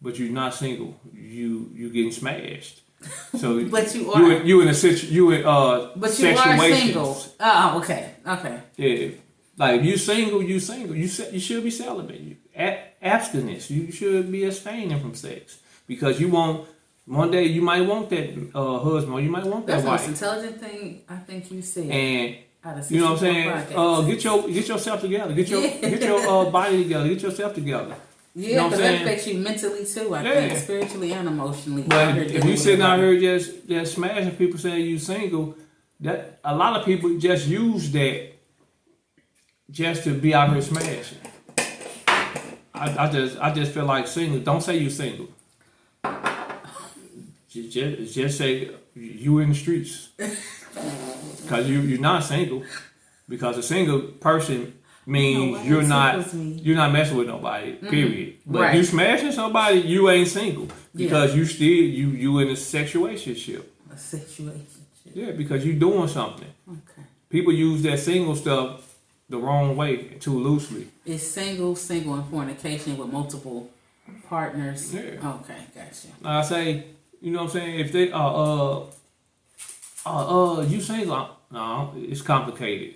but you're not single. You getting smashed. So but you are. You in a situation. But you are single. Oh, okay. Yeah. Like if you single, you single. You should be celibate. Abstinence. You should be abstaining from sex because you won't. One day you might want that husband, or you might want that wife. That's the most intelligent thing I think you said. And you know what I'm saying? Get yourself together. Get your body together. Get yourself together. Yeah, because you know that affects you mentally too. I think spiritually and emotionally. But if you sitting out here just smashing people saying you single, that a lot of people just use that just to be out here smashing. I just feel like single. Don't say you single. Just say you in the streets, because you're not single. Because a single person means you're not messing with nobody. Period. But if you smashing somebody, you ain't single because you still you in a situationship. A situationship. Yeah, because you doing something. Okay. People use that single stuff the wrong way, too loosely. It's single, and fornication with multiple partners. Yeah. Okay, gotcha. I say. You know what I'm saying? If they you single? No, it's complicated.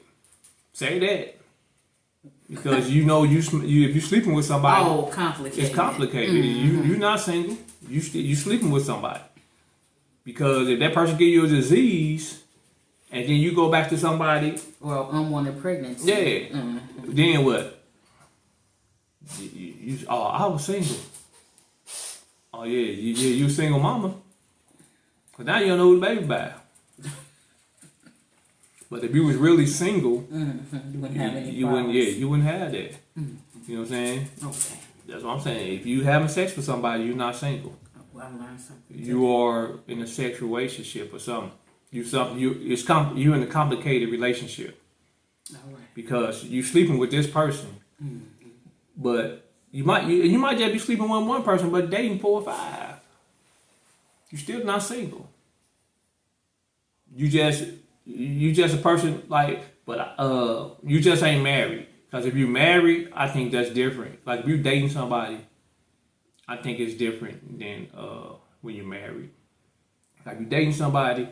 Say that because you know if you sleeping with somebody, complicated. It's complicated. Mm-hmm. You're not single. You sleeping with somebody because if that person give you a disease and then you go back to somebody, well, unwanted pregnancy. Yeah. Mm-hmm. Then what? I was single. Oh yeah, you single mama. Cause now you don't know who the baby by. But if you was really single, you wouldn't have any you problems. you wouldn't have that. Mm-hmm. You know what I'm saying? Okay. That's what I'm saying. If you having sex with somebody, you're not single. Well, I learned something. You are in a sexual relationship or something. You're in a complicated relationship. All right. Because you sleeping with this person, but you might just be sleeping with one person, but dating 4 or 5. You're still not single. You just a person but you just ain't married. Because if you married, I think that's different. Like if you dating somebody, I think it's different than when you're married. Like you dating somebody,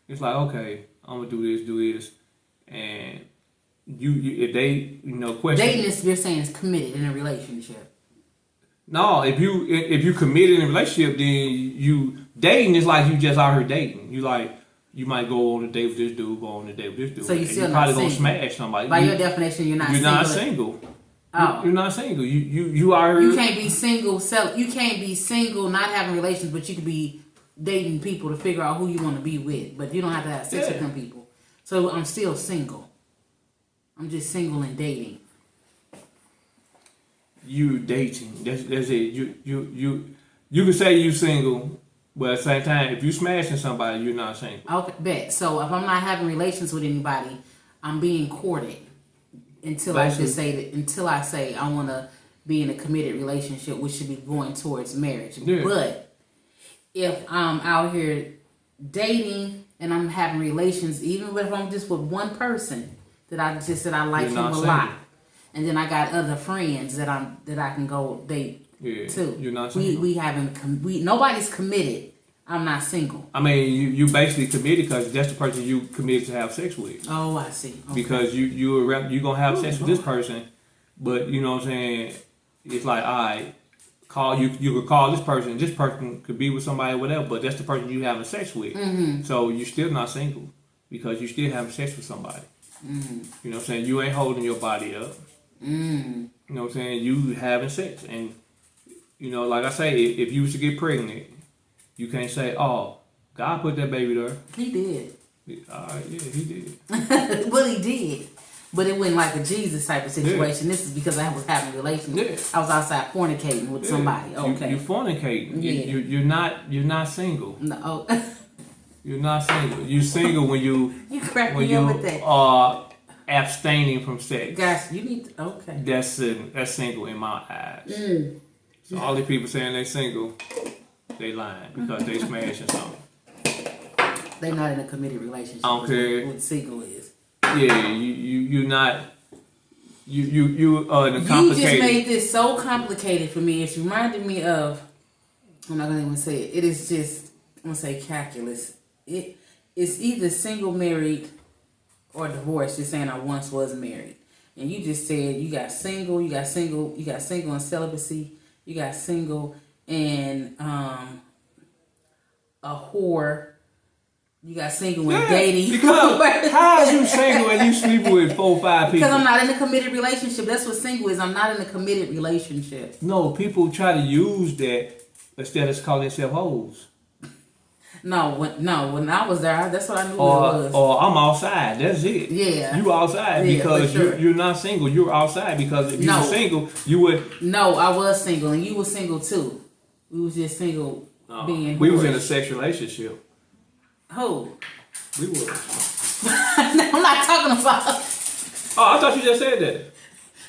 it's like okay, I'm gonna do this, and if they question. Dating is, you're saying, is committed in a relationship. No, if you committed in a relationship, then you dating is like you just out here dating. You might go on a date with this dude, go on a date with this dude. So you and still you not probably single. gonna smash somebody. By your definition, you're not You're single. not single. Oh. You're not single. You are. You can't be single. You can't be single, not having relations, but you could be dating people to figure out who you want to be with. But you don't have to have sex with them people. So I'm still single. I'm just single and dating. You dating. That's it. You can say you single, but at the same time, if you smashing somebody, you're not single. Okay, bet. So if I'm not having relations with anybody, I'm being courted until I say I want to be in a committed relationship, which should be going towards marriage. Yeah. But if I'm out here dating and I'm having relations, even if I'm just with one person that I like him a lot, and then I got other friends that I can go date too. You're not single. Nobody's committed. I'm not single. I mean, you basically committed because that's the person you committed to have sex with. Oh, I see. Okay. Because you're gonna have sex with this person, but you know what I'm saying. It's like, all right, you could call this person. This person could be with somebody or whatever, but that's the person you having sex with. Mm-hmm. So you're still not single because you still having sex with somebody. Mm-hmm. You know what I'm saying? You ain't holding your body up. Mm-hmm. You know what I'm saying? You having sex, and like I say, if you was to get pregnant, you can't say, "Oh, God put that baby there." He did. All right, yeah, he did. Well, he did. But it wasn't like a Jesus type of situation. Yeah. This is because I was having a relationship. Yeah. I was outside fornicating with somebody. Okay. You fornicating. Yeah. You're not single. No. You're not single. You're single when you crack me up with that. Are abstaining from sex. Guys, you need to, okay. That's single in my eyes. Mm. So all the people saying they single, they lying because they smashing something. They not in a committed relationship. I don't care what single is. Yeah, you're not. You are in a complicated. You just made this so complicated for me. It's reminded me of. I'm not gonna even say it. It is just. I'm gonna say calculus. It's either single, married, or divorced. Just saying I once was married, and you just said you got single and celibacy. You got single and a whore. You got single and dating. Because how are you single and you sleeping with 4 or 5 people? Because I'm not in a committed relationship. That's what single is. I'm not in a committed relationship. No, people try to use that instead of calling themselves hoes. No, when I was there, that's what I knew what it was. Or I'm outside. That's it. Yeah. You outside because sure. you're not single. You're outside because if you were single, you would. No, I was single and you were single too. We was just single being. We was in a sex relationship. Who? We were. No, I'm not talking about. Oh, I thought you just said that.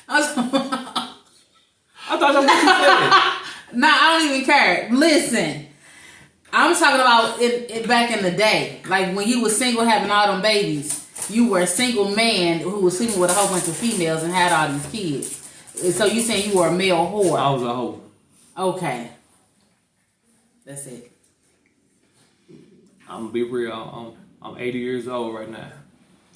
I thought that's what you said. No, I don't even care. Listen, I'm talking about it back in the day. Like when you were single having all them babies. You were a single man who was sleeping with a whole bunch of females and had all these kids. So you saying you were a male whore. I was a hoe. Okay. That's it. I'm gonna be real. I'm 80 years old right now.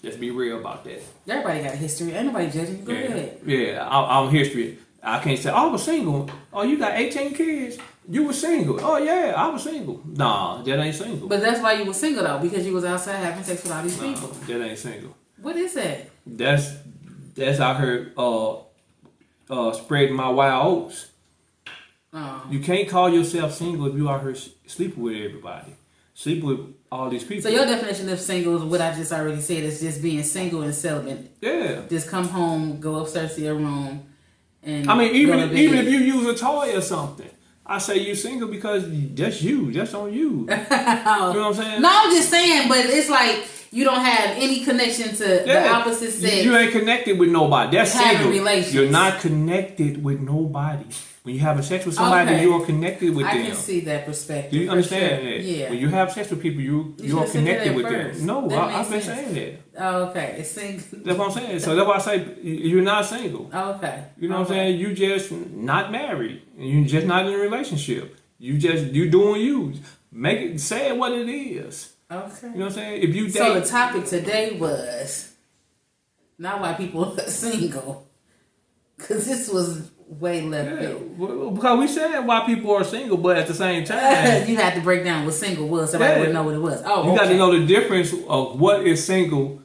Just be real about that. Everybody got a history. Ain't nobody judging you. Go ahead. Yeah, I'm history. I can't say, I was single. Oh, you got 18 kids. You were single. Oh, yeah, I was single. Nah, that ain't single. But that's why you were single, though, because you was outside having sex with all these people. That ain't single. What is that? That's out here spreading my wild oats. You can't call yourself single if you out here sleeping with everybody. Sleep with all these people. So your definition of single is what I just already said. Is just being single and celibate. Yeah. Just come home, go upstairs to your room, and I mean, even if you use a toy or something, I say you single because that's you. That's on you. You know what I'm saying? No, I'm just saying, but it's like you don't have any connection to the opposite sex. You ain't connected with nobody. That's single. Relations. You're not connected with nobody. When you have sex with somebody, you are connected with them. I can see that perspective. Do you understand that? Yeah. When you have sex with people, you are connected with them. No, I've been saying that. Oh, okay. It's single. That's what I'm saying. So that's why I say you're not single. Okay. You know what I'm saying? You just not married. And you just not in a relationship. You doing you. Say it what it is. Okay. You know what I'm saying? If you date. So the topic today was Not why people are single. Because this was way left field. Because we said why people are single, but at the same time, you had to break down what single was. Somebody wouldn't know what it was. Oh, you got to know the difference of what is single.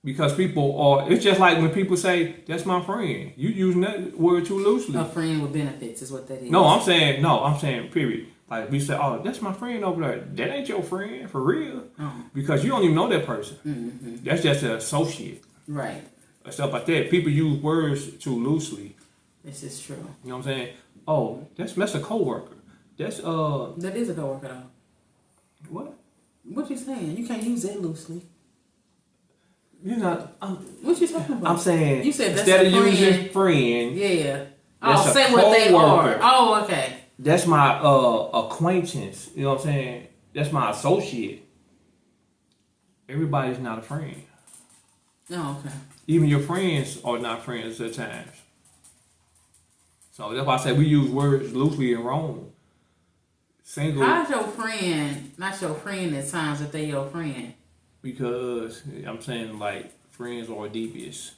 Because people are, it's just like when people say, that's my friend. You using that word too loosely. A friend with benefits is what that is. No, I'm saying, period. Like we say, oh, that's my friend over there. That ain't your friend, for real. Because you don't even know that person. Mm-hmm. That's just an associate. Right. Or stuff like that. People use words too loosely. This is true. You know what I'm saying? Oh, that's a coworker. That is a coworker though. What? What you saying? You can't use that loosely. You're not. What you talking about? I'm saying you said that's instead of friend. using friend. Yeah. Oh, say what they are. Oh, okay. That's my acquaintance. You know what I'm saying? That's my associate. Everybody's not a friend. Oh, okay. Even your friends are not friends at times. So that's why I say we use words loosely and wrong. Single. How's your friend not your friend at times if they your friend? Because I'm saying like friends are devious.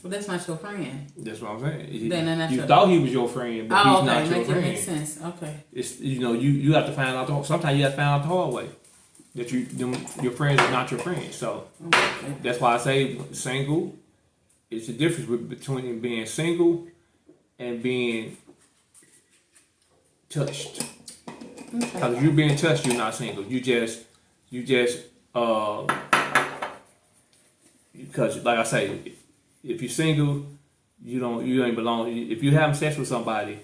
Well, that's not your friend. That's what I'm saying. Then you thought he was your friend, but he's not your friend. It makes sense. Okay. It's you have to find out. Sometimes you have to find out the hard way that your friends are not your friends. So that's why I say single. It's the difference between being single and being touched. Because if you're being touched, you're not single. You just because like I say, if you're single, you ain't belong. If you having sex with somebody,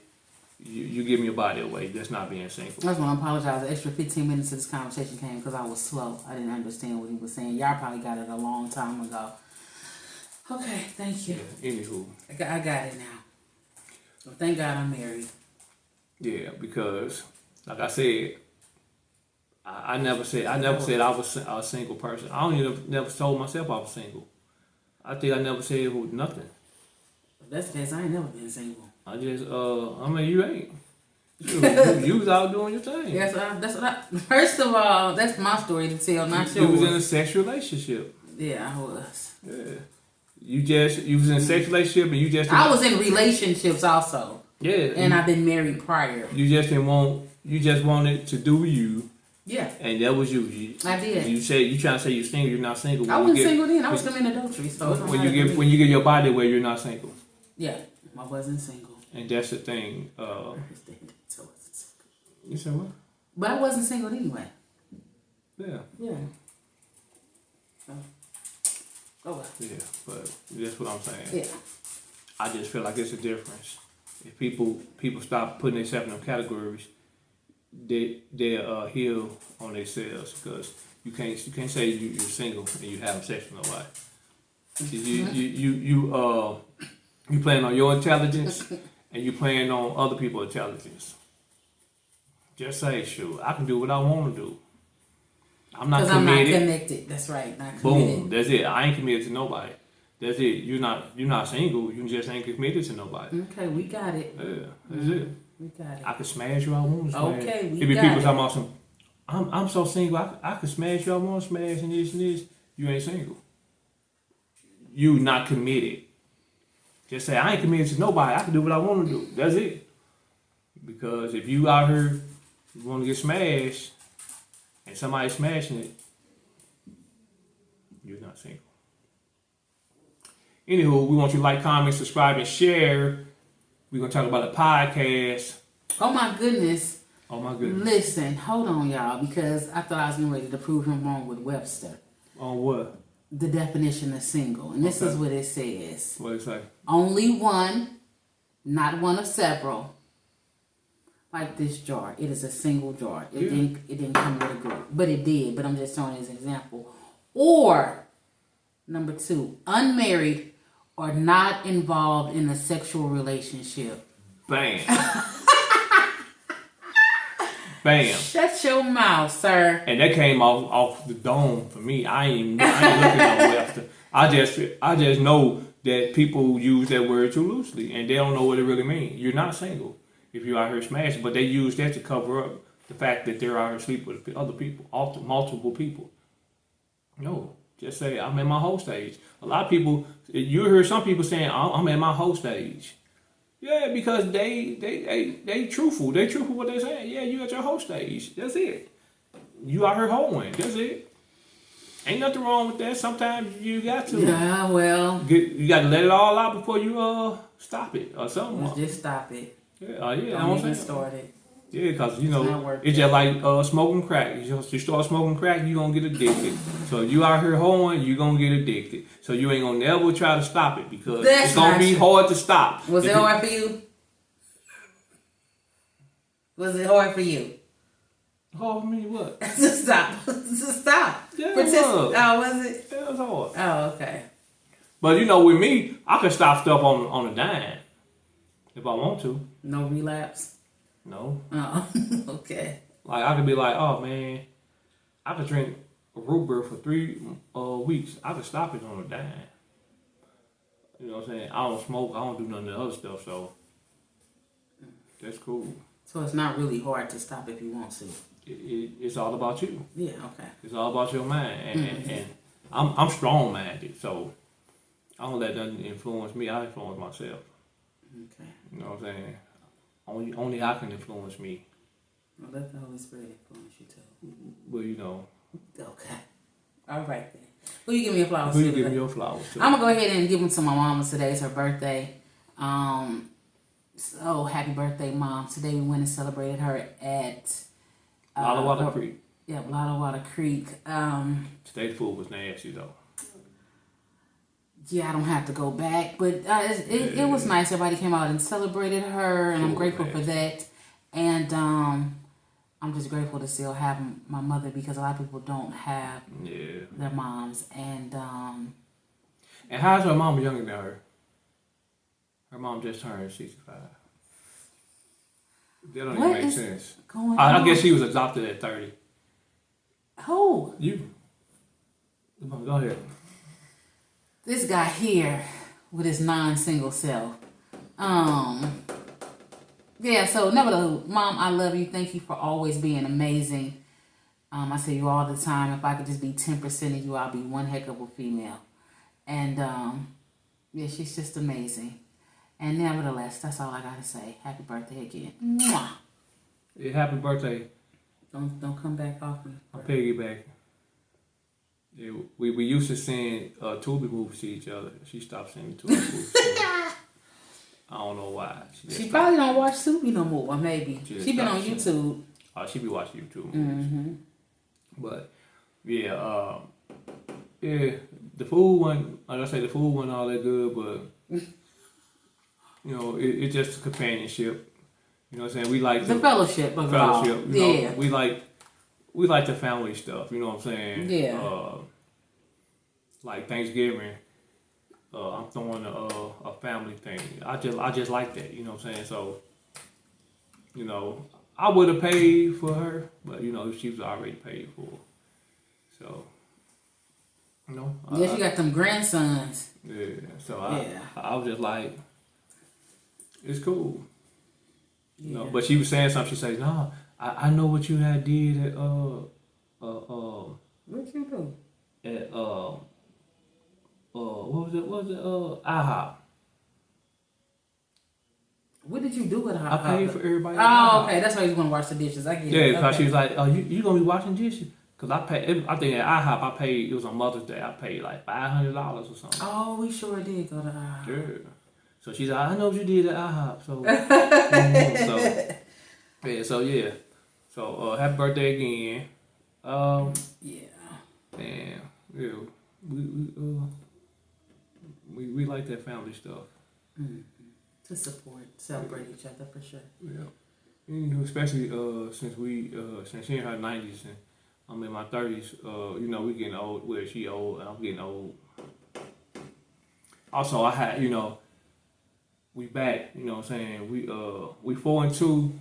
you giving your body away. That's not being single. I just want to apologize. The extra 15 minutes of this conversation came because I was slow. I didn't understand what he was saying. Y'all probably got it a long time ago. Okay, thank you. Yeah, anywho, I got it now. Well, thank God I'm married. Yeah, because like I said, I never said I was a single person. I don't even never told myself I was single. I think I never said nothing. If that's the case, I ain't never been single. I just you ain't. You was out doing your thing. Yes, first of all, that's my story to tell, not yours. You was in a sex relationship. Yeah, I was. Yeah. You was in a sex relationship and you just I was in relationships also. Yeah. And I've been married prior. You just wanted to do you. Yeah. And that was you. I did. You trying to say you're single, you're not single. I wasn't single then. I was committing adultery. So when you get your body away, you're not single. Yeah. I wasn't single. And that's the thing. You said what? But I wasn't single anyway. Yeah. Yeah. So. Oh well. Yeah, but that's what I'm saying. Yeah. I just feel like it's a difference. If people stop putting themselves in them categories, they heal on themselves because you can't say you're single and you having sex with nobody. You playing on your intelligence and you playing on other people's intelligence. Just say, sure, I can do what I want to do. I'm not committed. I'm not connected. That's right. Not committed. Boom. That's it. I ain't committed to nobody. That's it. You're not single. You just ain't committed to nobody. Okay, we got it. Yeah, that's it. We got it. I could smash you. I want to smash. Okay, we it be got people it. talking about some. I'm so single. I could smash you. I want to smash and this and this. You ain't single. You not committed. Just say I ain't committed to nobody. I can do what I want to do. That's it. Because if you out here you want to get smashed and somebody smashing it, you're not single. Anywho, we want you to like, comment, subscribe, and share. We're going to talk about a podcast. Oh my goodness. Oh my goodness. Listen, hold on, y'all, because I thought I was getting ready to prove him wrong with Webster. On what? The definition of single. And this is what it says. What it say? Only one, not one of several. Like this jar. It is a single jar. It didn't come with a group. But it did. But I'm just showing it as an example. Or, number 2, unmarried or not involved in a sexual relationship. Bam. Bam. Shut your mouth, sir. And that came off the dome for me. I ain't looking at Webster. I just know that people use that word too loosely and they don't know what it really means. You're not single if you're out here smashing, but they use that to cover up the fact that they're out here sleeping with other people, multiple people. No, Just say I'm in my whole stage. A lot of people, you hear some people saying I'm in my whole stage. Yeah, because they truthful. They truthful what they saying. Yeah, you at your whole stage. That's it. You out here hoeing. That's it. Ain't nothing wrong with that. Sometimes you got to. Yeah, well. You got to let it all out before you stop it or something. Let's just stop it. Yeah, yeah. Don't even start it. Yeah, because, you It's not know, working. it's just like smoking crack. You start smoking crack, you're going to get addicted. So if you out here hoeing, you're going to get addicted. So you ain't going to never try to stop it because That's it's going to be true. hard to stop. Was it hard for you? Was it hard for you? Hard for me what? to stop. To stop. Yeah, Was. Oh, was it? Yeah, it was hard. Oh, okay. But, you know, with me, I can stop stuff on a dime if I want to. No relapse? No. Oh, okay. Like, I could be like, oh, man, I could drink a root beer for 3 weeks. I could stop it on a dime. You know what I'm saying? I don't smoke. I don't do none of the other stuff, so that's cool. So it's not really hard to stop if you want to. It's all about you. Yeah, okay. It's all about your mind. And I'm strong-minded, so I don't let nothing influence me. I influence myself. Okay. You know what I'm saying? Only I can influence me. Well, let the Holy Spirit influence you too. Well, you know. Okay. All right then. Who you give me your flowers Who to you give today? me your flowers to? I'm gonna go ahead and give them to my mama today. It's her birthday. So happy birthday, Mom. Today we went and celebrated her at Lottawatta Creek. Yeah, Lottawatta Creek. State food was nasty though. Yeah, I don't have to go back, but it was nice. Everybody came out and celebrated her, and I'm grateful for that. And I'm just grateful to still have my mother because a lot of people don't have their moms. And how's her mom younger than her? Her mom just turned 65. That don't even make sense. I guess she was adopted at 30. Who? You. Go ahead. This guy here with his non-single self. Yeah, so nevertheless, Mom, I love you. Thank you for always being amazing. I say you all the time. If I could just be 10% of you, I'll be one heck of a female. And yeah, she's just amazing. And nevertheless, that's all I gotta say. Happy birthday again. Mwah. Yeah, happy birthday. Don't come back off me. I'll piggyback. Yeah, we used to send Tubi movies to each other. She stopped sending Tubi movies. I don't know why. She probably don't watch Tubi no more. Or maybe she been on YouTube. She be watching YouTube movies. Mm-hmm. But yeah, the food wasn't, like I say, the food wasn't all that good, but you know, it's just a companionship. You know what I'm saying? We like the fellowship of fellowship. It all. You know, Yeah. we like the family stuff. You know what I'm saying? Yeah. Like Thanksgiving, I'm throwing a family thing. I just like that. You know what I'm saying? So, you know, I would have paid for her, but you know, she was already paid for. So, you know. Yeah, she got them grandsons. Yeah. So I was just like, it's cool. You know, but she was saying something. She said, "No, I know what you had did at What you do? At what was it? IHOP. What did you do with her? I paid for everybody. Oh, okay. That's why you want to wash the dishes. I get it. Yeah, because okay. she was like, "Oh, you gonna be washing dishes?" Because I paid. I think at IHOP I paid. It was on Mother's Day. I paid like $500 or something. Oh, we sure did go to IHOP. Yeah. So she's like, "I know what you did at IHOP." So, yeah. So happy birthday again. Yeah. And yeah, we like that family stuff. Mm-hmm. To support, celebrate each other for sure. Yeah, you know, especially since she in her 90s and I'm in my 30s. You know, we getting old. Well, she old, and I'm getting old. Also, I had, you know, we back. You know what I'm saying? We 4-2.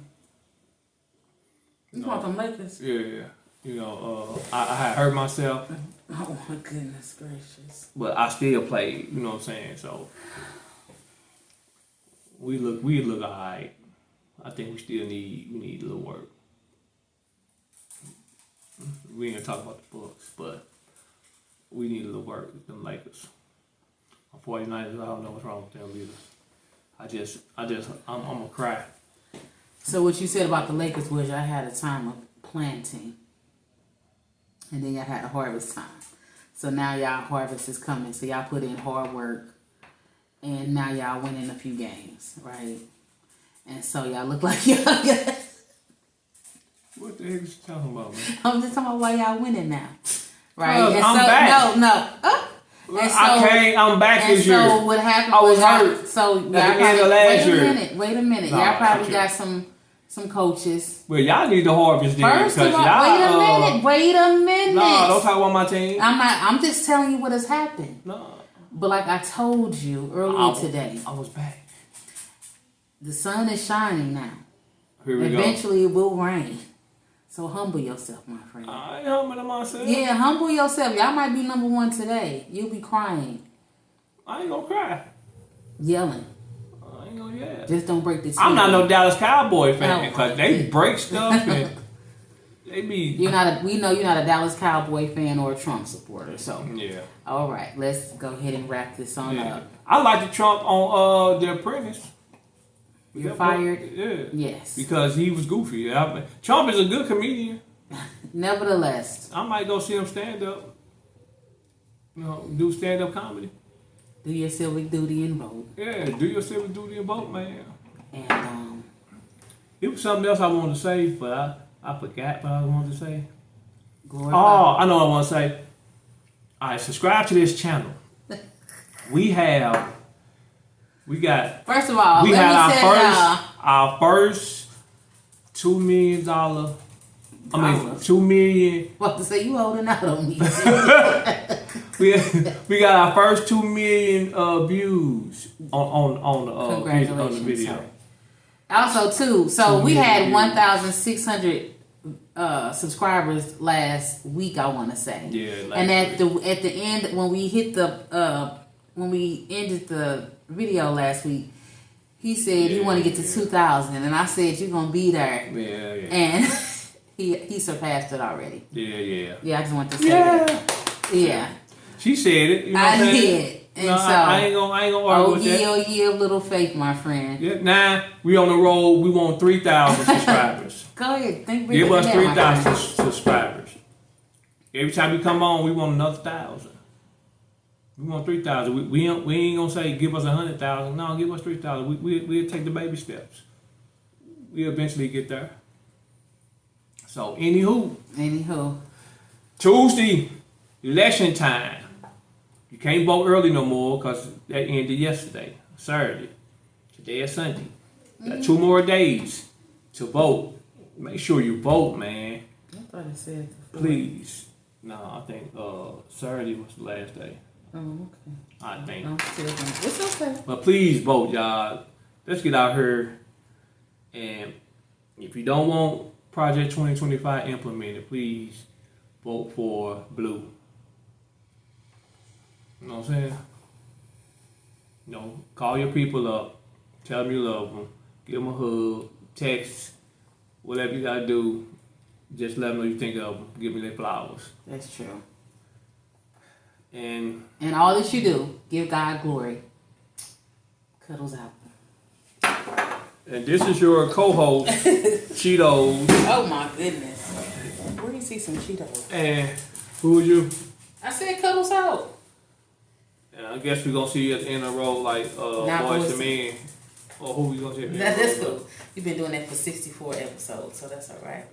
You want them Lakers? Yeah. You know, I had hurt myself. Oh my goodness gracious! But I still played. You know what I'm saying? So we look alright. I think we still need a little work. We ain't gonna talk about the books, but we need a little work with them Lakers. 49ers, I don't know what's wrong with them either. I'm gonna cry. So what you said about the Lakers was y'all had a time of planting, and then y'all had a harvest time. So now y'all harvest is coming. So y'all put in hard work, and now y'all winning a few games, right? And so y'all look like y'all got... What the heck is you talking about, man? I'm just talking about why y'all winning now, right? I'm so, back. No. And so, I'm back this year. So what happened I was y'all- hurt So y'all at the end of last year. Wait a minute. Nah, Y'all probably okay. got some coaches. Well, y'all need to harvest then First because of all, y'all. wait a minute. No, don't talk about my team. I'm just telling you what has happened. No. But like I told you earlier today, I was back. the sun is shining now. Here we Eventually it will rain. So humble yourself, my friend. I ain't humbling myself. Yeah, humble yourself. Y'all might be number one today. You'll be crying, I ain't gonna cry. yelling. I ain't gonna yell. Just don't break the TV. I'm not no Dallas Cowboy fan No. because they break stuff and they be. We know you're not a Dallas Cowboy fan or a Trump supporter. So Yeah. all right, let's go ahead and wrap this on Yeah. up. I like the Trump on The Apprentice. You're fired. Yeah. Yes. Because he was goofy. Trump is a good comedian. Nevertheless, I might go see him stand up. You know, do stand up comedy. do your civic duty and vote. Yeah, do your civic duty and vote, man. And It was something else I wanted to say, but I forgot what I wanted to say. glorify. Oh, I know what I want to say. All right, subscribe to this channel. We got. First of all, We let had me tell our first $2 million. $2 million. What to say? You holding out on me? We got our first 2 million views on the video. Sorry. Also, too, so we had 1,600 subscribers last week. I want to say. Yeah. And at the end, when we hit when we ended the video last week, he said he wanted to get to 2,000, and I said you're gonna be there. Yeah. And he surpassed it already. Yeah. Yeah, I just want to say that. Yeah. She said it. You know what I I'm saying? did. And No, so, I ain't gonna argue with that. Oh, yeah, of little faith, my friend. Yeah, now we on the road. We want 3,000 subscribers. Go ahead. Think Give bigger us than that, my 3,000 friend. subscribers. Every time we come on, we want another 1,000. We want 3,000. We ain't gonna say give us 100,000. No, give us 3,000. We'll take the baby steps. We eventually get there. So Anywho. Tuesday, election time. You can't vote early no more because that ended yesterday, Saturday. Today is Sunday. Got 2 more days to vote. Make sure you vote, man. I thought it said. Please. No, I think Saturday was the last day. Oh, okay. I think. I'm still gonna, it's okay. But please vote, y'all. Let's get out here. And if you don't want Project 2025 implemented, please vote for blue. You know what I'm saying? You know, call your people up. Tell them you love them. Give them a hug. Text. Whatever you got to do. Just let them know you think of them. Give me their flowers. That's true. And all that you do, give God glory. Cuddles out. And this is your co-host, Cheetos. Oh my goodness. Where do you see some Cheetos? And who are you? I said Cuddles out. And I guess we're going to see you at the end of the road like Boys to Men. Or who we going to see at the end of the That's road? cool. You've been doing that for 64 episodes, so that's all right.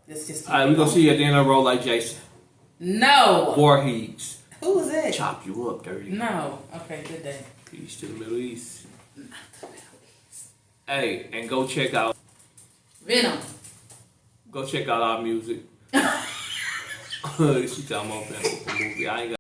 Let's just. All right, we're going to see you at the end of the road like Jason. No. Voorhees. Who was that? Chop you up, dirty. No. Okay, good day. Peace to the Middle East. Hey, and go check out. Venom. Go check out our music. She talking about Venom movie. I ain't got